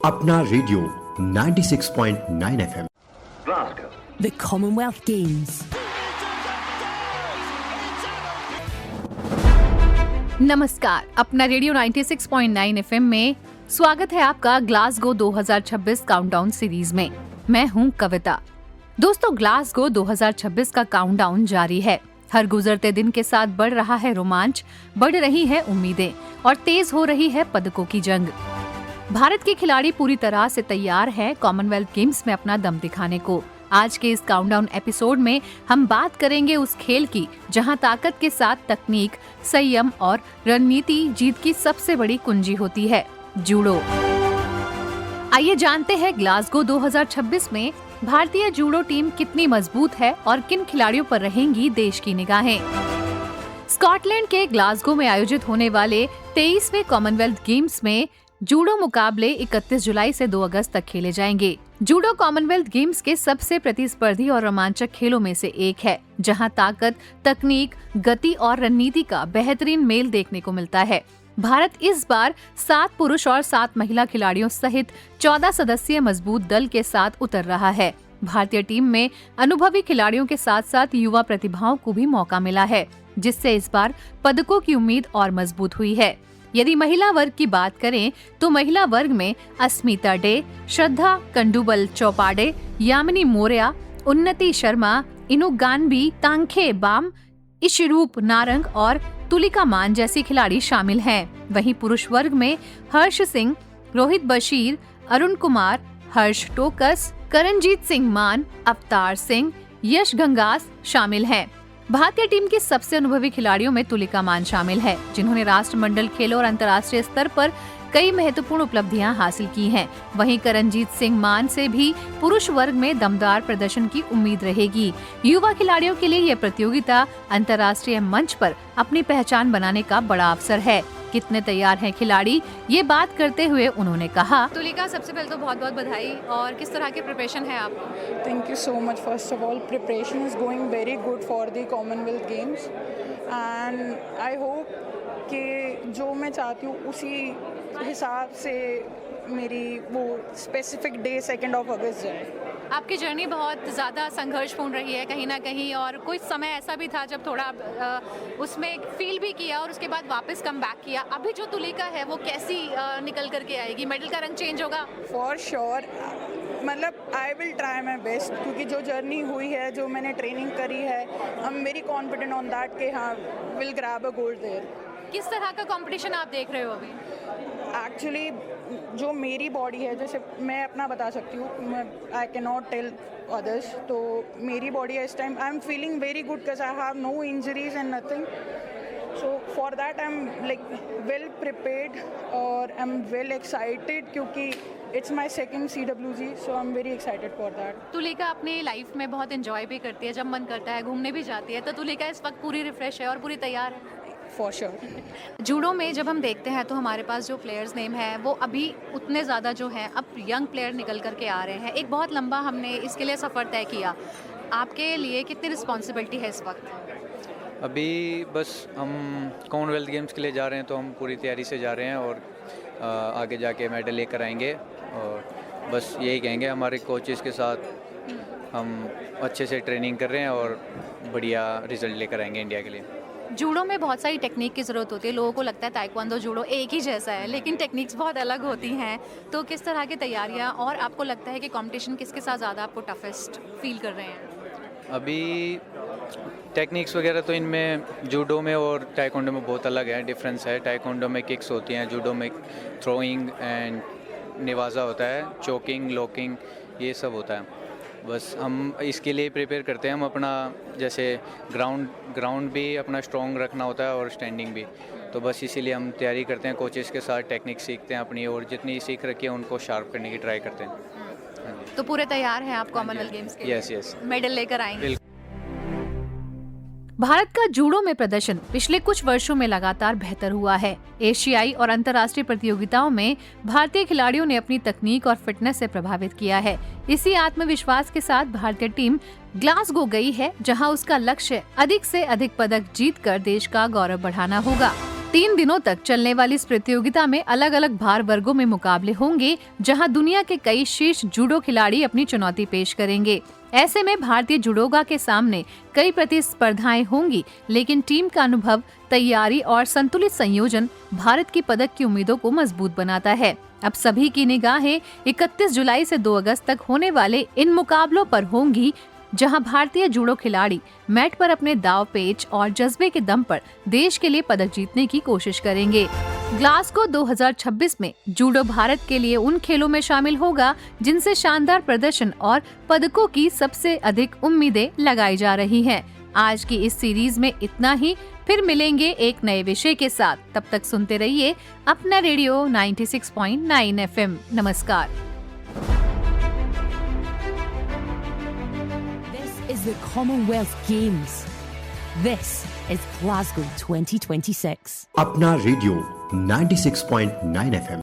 अपना radio 96.9 FM। The Commonwealth Games. नमस्कार, अपना रेडियो 96.9 एफएम में स्वागत है आपका ग्लासगो 2026 काउंटडाउन सीरीज में। मैं हूं कविता। दोस्तों, ग्लासगो 2026 का काउंटडाउन जारी है। हर गुजरते दिन के साथ बढ़ रहा है रोमांच, बढ़ रही है उम्मीदें और तेज हो रही है पदकों की जंग। भारत के खिलाड़ी पूरी तरह से तैयार है कॉमनवेल्थ गेम्स में अपना दम दिखाने को। आज के इस काउंटडाउन एपिसोड में हम बात करेंगे उस खेल की जहां ताकत के साथ तकनीक, संयम और रणनीति जीत की सबसे बड़ी कुंजी होती है, जूडो। आइए जानते हैं ग्लासगो 2026 में भारतीय जूडो टीम कितनी मजबूत है और किन खिलाड़ियों पर रहेंगी देश की निगाहें। स्कॉटलैंड के ग्लासगो में आयोजित होने वाले 23वें कॉमनवेल्थ गेम्स में जूडो मुकाबले 31 जुलाई से 2 अगस्त तक खेले जाएंगे। जूडो कॉमनवेल्थ गेम्स के सबसे प्रतिस्पर्धी और रोमांचक खेलों में से एक है, जहां ताकत, तकनीक, गति और रणनीति का बेहतरीन मेल देखने को मिलता है। भारत इस बार 7 पुरुष और 7 महिला खिलाड़ियों सहित 14 सदस्यीय मजबूत दल के साथ उतर रहा है। भारतीय टीम में अनुभवी खिलाड़ियों के साथ साथ युवा प्रतिभाओं को भी मौका मिला है, जिससे इस बार पदकों की उम्मीद और मजबूत हुई है। यदि महिला वर्ग की बात करें तो महिला वर्ग में अस्मिता डे, श्रद्धा कंडुबल चौपाडे, यामिनी मौर्य, उन्नति शर्मा, इनुगानबी तांखे बाम, इशरूप नारंग और तुलिका मान जैसी खिलाड़ी शामिल हैं। वहीं पुरुष वर्ग में हर्ष सिंह, रोहित बशीर, अरुण कुमार, हर्ष टोकस, करणजीत सिंह मान, अवतार सिंह, यश गंगास शामिल हैं। भारतीय टीम के सबसे अनुभवी खिलाड़ियों में तुलिका मान शामिल है, जिन्होंने राष्ट्रमंडल खेलों और अंतर्राष्ट्रीय स्तर पर कई महत्वपूर्ण उपलब्धियां हासिल की हैं। वहीं करणजीत सिंह मान से भी पुरुष वर्ग में दमदार प्रदर्शन की उम्मीद रहेगी। युवा खिलाड़ियों के लिए यह प्रतियोगिता अंतर्राष्ट्रीय मंच पर अपनी पहचान बनाने का बड़ा अवसर है। कितने तैयार हैं खिलाड़ी, ये बात करते हुए उन्होंने कहा। तुलिका, सबसे पहले तो बहुत बहुत बधाई। और किस तरह के प्रिपरेशन है आप? Thank you so much. First of all, preparation is going very good for the Commonwealth Games and I hope कि जो मैं चाहती हूँ उसी हिसाब से मेरी वो स्पेसिफिक डे 2 अगस्त जाए। आपकी जर्नी बहुत ज़्यादा संघर्षपूर्ण रही है कहीं ना कहीं, और कुछ समय ऐसा भी था जब थोड़ा उसमें फील भी किया और उसके बाद वापस कम बैक किया। अभी जो तुलिका है वो कैसी निकल करके आएगी? मेडल का रंग चेंज होगा? फॉर श्योर, मतलब I will try my best, क्योंकि जो जर्नी हुई है, जो मैंने ट्रेनिंग करी है, I am very confident on that कि हाँ will grab a gold there. किस तरह का कंपटीशन आप देख रहे हो अभी? एक्चुअली जो मेरी बॉडी है, जैसे मैं अपना बता सकती हूँ, I can not tell others, तो मेरी बॉडी है इस time I am feeling very good because I have no injuries and nothing, so for that I am like well prepared और आई एम वेल एक्साइटेड, क्योंकि it's my second CWG, so I am very excited for that. Tulika अपनी life में बहुत enjoy भी करती है, जब मन करता है घूमने भी जाती है, तो तुलिका इस वक्त पूरी रिफ्रेश है और पूरी तैयार है? For sure. जूडो में जब हम देखते हैं तो हमारे पास जो प्लेयर्स नेम है वो अभी उतने ज़्यादा जो हैं, अब यंग प्लेयर निकल करके आ रहे हैं। एक बहुत लंबा हमने इसके लिए सफ़र तय किया। आपके लिए कितनी रिस्पॉन्सिबिलिटी है इस वक्त? अभी बस हम कॉमनवेल्थ गेम्स के लिए जा रहे हैं, तो हम पूरी तैयारी से जा रहे हैं और आगे जाके मेडल लेकर आएंगे। और बस यही कहेंगे, हमारे कोचेस के साथ हम अच्छे से ट्रेनिंग कर रहे हैं और बढ़िया रिजल्ट लेकर आएंगे इंडिया के लिए। जूडो में बहुत सारी टेक्निक की ज़रूरत होती है। लोगों को लगता है ताइक्वांडो जूडो एक ही जैसा है, लेकिन टेक्निक्स बहुत अलग होती हैं। तो किस तरह की तैयारियां, और आपको लगता है कि कंपटीशन किसके साथ ज़्यादा आपको टफेस्ट फील कर रहे हैं? अभी टेक्निक्स वगैरह तो इनमें जूडो में और ताइक्वांडो में बहुत अलग है, डिफरेंस है। ताइक्वांडो में किक्स होती हैं, जूडो में थ्रोइंग एंड निवाजा होता है, चोकिंग, लॉकिंग, ये सब होता है। बस हम इसके लिए प्रिपेयर करते हैं। हम अपना जैसे ग्राउंड भी अपना स्ट्रॉन्ग रखना होता है और स्टैंडिंग भी, तो बस इसीलिए हम तैयारी करते हैं, कोचेस के साथ टेक्निक सीखते हैं अपनी, और जितनी सीख रखी है उनको शार्प करने की ट्राई करते हैं। तो पूरे तैयार हैं आप कॉमनवेल्थ गेम्स के लिए? यस। मेडल लेकर आएंगे? भारत का जूडो में प्रदर्शन पिछले कुछ वर्षों में लगातार बेहतर हुआ है। एशियाई और अंतर्राष्ट्रीय प्रतियोगिताओं में भारतीय खिलाड़ियों ने अपनी तकनीक और फिटनेस से प्रभावित किया है। इसी आत्मविश्वास के साथ भारतीय टीम ग्लासगो गई है, जहां उसका लक्ष्य अधिक से अधिक पदक जीतकर देश का गौरव बढ़ाना होगा। 3 दिनों तक चलने वाली इस प्रतियोगिता में अलग अलग भार वर्गों में मुकाबले होंगे, जहां दुनिया के कई शीर्ष जूडो खिलाड़ी अपनी चुनौती पेश करेंगे। ऐसे में भारतीय जुडोगा के सामने कई प्रतिस्पर्धाएं होंगी, लेकिन टीम का अनुभव, तैयारी और संतुलित संयोजन भारत की पदक की उम्मीदों को मजबूत बनाता है। अब सभी की निगाहें 31 जुलाई से 2 अगस्त तक होने वाले इन मुकाबलों पर होंगी, जहां भारतीय जूडो खिलाड़ी मैट पर अपने दाव पेच और जज्बे के दम पर देश के लिए पदक जीतने की कोशिश करेंगे। ग्लासगो 2026 में जूडो भारत के लिए उन खेलों में शामिल होगा जिनसे शानदार प्रदर्शन और पदकों की सबसे अधिक उम्मीदें लगाई जा रही हैं। आज की इस सीरीज में इतना ही, फिर मिलेंगे एक नए विषय के साथ। तब तक सुनते रहिए अपना रेडियो 96.9 FM। नमस्कार। Is the Commonwealth Games. This is Glasgow 2026. अपना रेडियो 96.9 FM